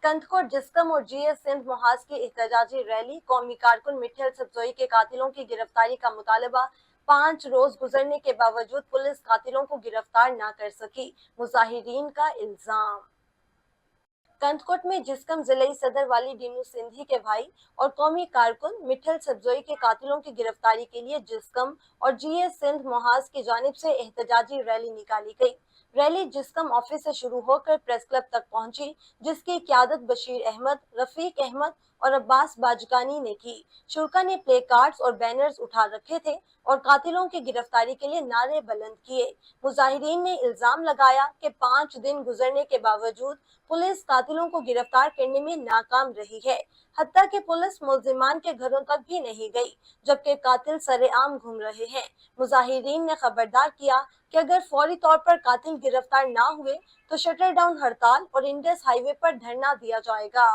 कंथकोट जिस्कम और जीएस सिंध मुहाज की एहतजाजी रैली, कौमी कारकुन मिठल सबजोई के कातिलों की गिरफ्तारी का मुतालबा। 5 रोज गुजरने के बावजूद पुलिस कातिलों को गिरफ्तार न कर सकी, मुजाहिरीन का इल्जाम। कंथकोट में जिस्कम जिले सदर वाली डीनू सिंधी के भाई और कौमी कारकुन मिठल सबजोई के कातिलों की गिरफ्तारी के लिए जिस्कम और जीएस सिंध मुहाज की जानिब से एहतजाजी रैली निकाली गई। रैली जिस्कम ऑफिस से शुरू होकर प्रेस क्लब तक पहुंची, जिसकी क़यादत बशीर अहमद, रफीक अहमद और अब्बास बाजकानी ने की। शुरा ने प्ले कार्ड्स और बैनर्स उठा रखे थे और कातिलों की गिरफ्तारी के लिए नारे बुलंद किए। मुजाहिरीन ने इल्जाम लगाया कि 5 दिन गुजरने के बावजूद पुलिस कातिलों को गिरफ्तार करने में नाकाम रही है। हत्ता कि पुलिस मुल्जिमान के घरों तक भी नहीं गई, जबकि कातिल सरेआम घूम रहे हैं। मुजाहिरीन ने खबरदार किया कि अगर फौरी तौर पर कातिल गिरफ्तार ना हुए तो शटर डाउन हड़ताल और इंडस हाईवे पर धरना दिया जाएगा।